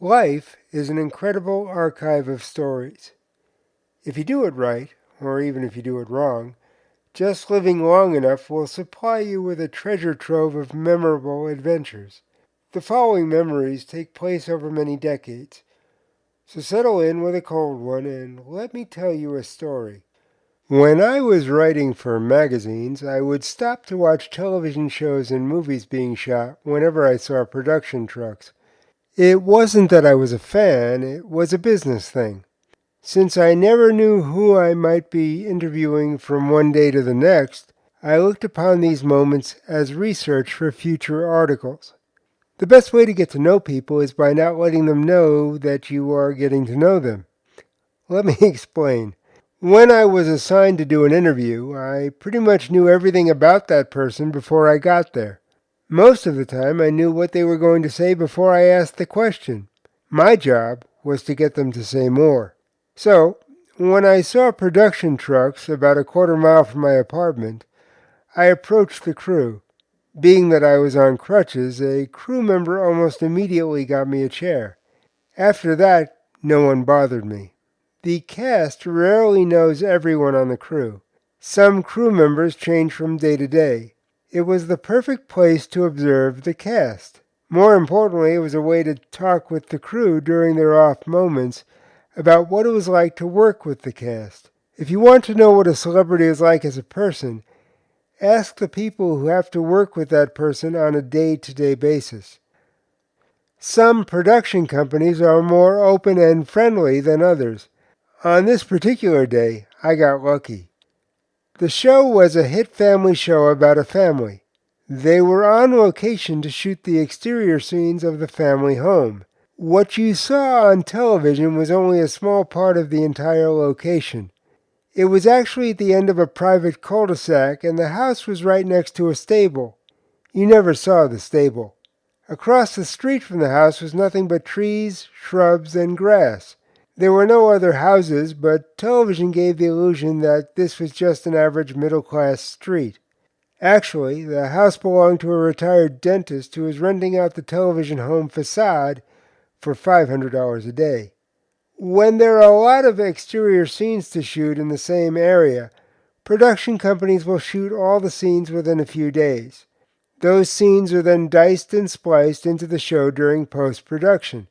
Life is an incredible archive of stories. If you do it right, or even if you do it wrong, just living long enough will supply you with a treasure trove of memorable adventures. The following memories take place over many decades, so settle in with a cold one and let me tell you a story. When I was writing for magazines, I would stop to watch television shows and movies being shot whenever I saw production trucks. It wasn't that I was a fan, it was a business thing. Since I never knew who I might be interviewing from one day to the next, I looked upon these moments as research for future articles. The best way to get to know people is by not letting them know that you are getting to know them. Let me explain. When I was assigned to do an interview, I pretty much knew everything about that person before I got there. Most of the time, I knew what they were going to say before I asked the question. My job was to get them to say more. So, when I saw production trucks about a quarter mile from my apartment, I approached the crew. Being that I was on crutches, a crew member almost immediately got me a chair. After that, no one bothered me. The cast rarely knows everyone on the crew. Some crew members change from day to day. It was the perfect place to observe the cast. More importantly, it was a way to talk with the crew during their off moments about what it was like to work with the cast. If you want to know what a celebrity is like as a person, ask the people who have to work with that person on a day-to-day basis. Some production companies are more open and friendly than others. On this particular day, I got lucky. The show was a hit family show about a family. They were on location to shoot the exterior scenes of the family home. What you saw on television was only a small part of the entire location. It was actually at the end of a private cul-de-sac, and the house was right next to a stable. You never saw the stable. Across the street from the house was nothing but trees, shrubs, and grass. There were no other houses, but television gave the illusion that this was just an average middle-class street. Actually, the house belonged to a retired dentist who was renting out the television home facade for $500 a day. When there are a lot of exterior scenes to shoot in the same area, production companies will shoot all the scenes within a few days. Those scenes are then diced and spliced into the show during post-production.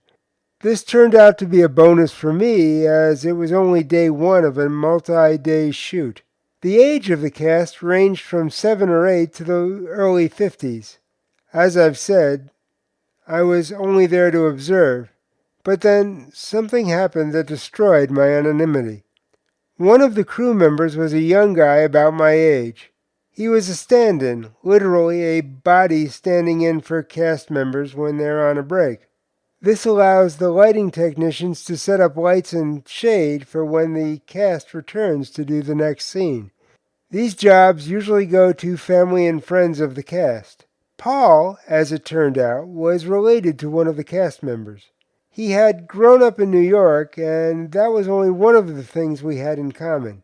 This turned out to be a bonus for me, as it was only day one of a multi-day shoot. The age of the cast ranged from 7 or 8 to the early 50s. As I've said, I was only there to observe, but then something happened that destroyed my anonymity. One of the crew members was a young guy about my age. He was a stand-in, literally a body standing in for cast members when they're on a break. This allows the lighting technicians to set up lights and shade for when the cast returns to do the next scene. These jobs usually go to family and friends of the cast. Paul, as it turned out, was related to one of the cast members. He had grown up in New York, and that was only one of the things we had in common.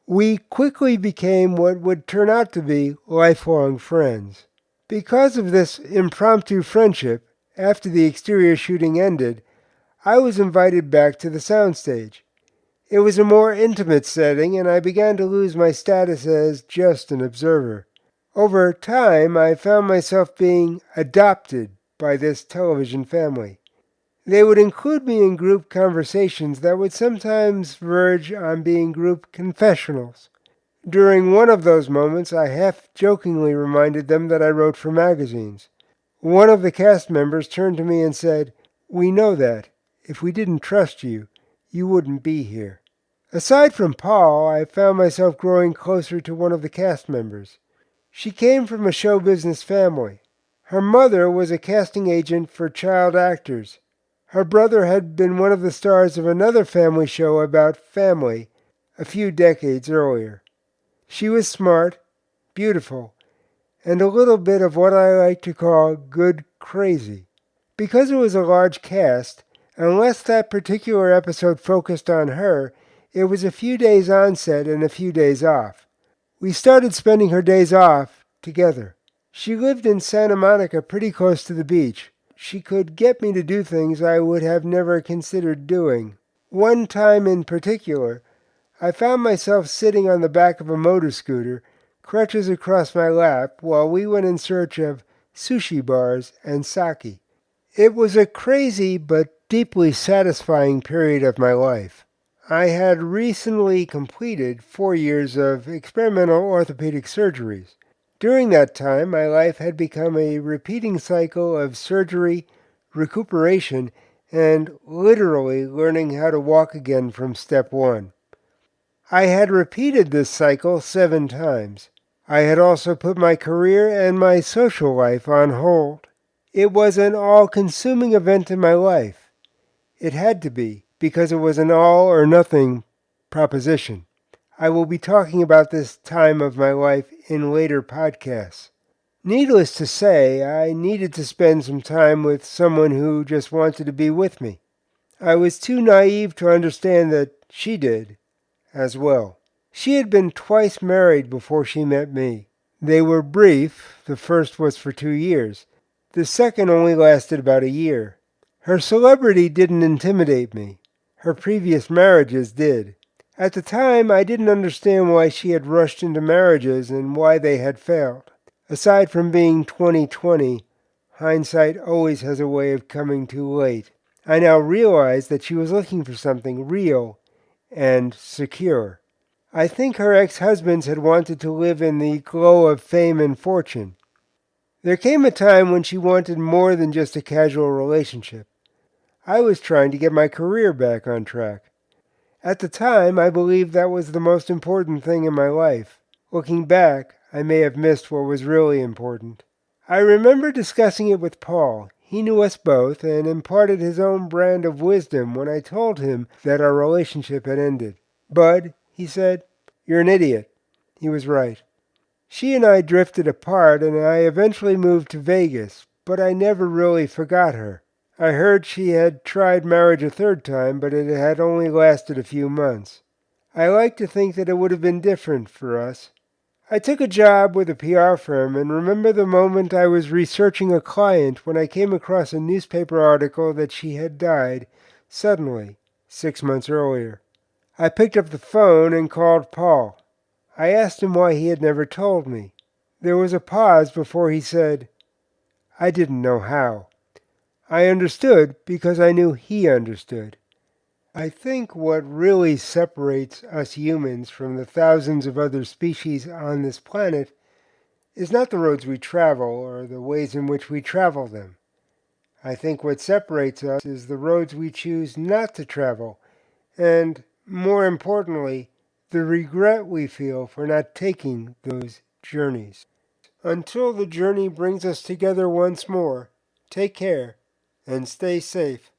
We quickly became what would turn out to be lifelong friends. Because of this impromptu friendship, after the exterior shooting ended, I was invited back to the soundstage. It was a more intimate setting, and I began to lose my status as just an observer. Over time, I found myself being adopted by this television family. They would include me in group conversations that would sometimes verge on being group confessionals. During one of those moments, I half-jokingly reminded them that I wrote for magazines. One of the cast members turned to me and said, "We know that. If we didn't trust you, you wouldn't be here." Aside from Paul, I found myself growing closer to one of the cast members. She came from a show business family. Her mother was a casting agent for child actors. Her brother had been one of the stars of another family show about family a few decades earlier. She was smart, beautiful, and a little bit of what I like to call good crazy. Because it was a large cast, unless that particular episode focused on her, it was a few days on set and a few days off. We started spending her days off together. She lived in Santa Monica pretty close to the beach. she could get me to do things I would have never considered doing. One time in particular, I found myself sitting on the back of a motor scooter, crutches across my lap, while we went in search of sushi bars and sake. It was a crazy but deeply satisfying period of my life. I had recently completed 4 years of experimental orthopedic surgeries. During that time, my life had become a repeating cycle of surgery, recuperation, and literally learning how to walk again from step one. I had repeated this cycle 7 times. I had also put my career and my social life on hold. It was an all-consuming event in my life. It had to be, because it was an all or nothing proposition. I will be talking about this time of my life in later podcasts. Needless to say, I needed to spend some time with someone who just wanted to be with me. I was too naive to understand that she did as well. She had been twice married before she met me. They were brief. The first was for 2 years. The second only lasted about a year. Her celebrity didn't intimidate me. Her previous marriages did. At the time, I didn't understand why she had rushed into marriages and why they had failed. Aside from being 2020, hindsight always has a way of coming too late. I now realize that she was looking for something real and secure. I think her ex-husbands had wanted to live in the glow of fame and fortune. There came a time when she wanted more than just a casual relationship. I was trying to get my career back on track. At the time, I believed that was the most important thing in my life. Looking back, I may have missed what was really important. I remember discussing it with Paul. He knew us both and imparted his own brand of wisdom when I told him that our relationship had ended. "Bud," he said, "you're an idiot." He was right. She and I drifted apart, and I eventually moved to Vegas, but I never really forgot her. I heard she had tried marriage a third time, but it had only lasted a few months. I like to think that it would have been different for us. I took a job with a PR firm and remember the moment I was researching a client when I came across a newspaper article that she had died suddenly 6 months earlier. I picked up the phone and called Paul. I asked him why he had never told me. There was a pause before he said, "I didn't know how." I understood because I knew he understood. I think what really separates us humans from the thousands of other species on this planet is not the roads we travel or the ways in which we travel them. I think what separates us is the roads we choose not to travel, and, more importantly, the regret we feel for not taking those journeys. Until the journey brings us together once more, take care and stay safe.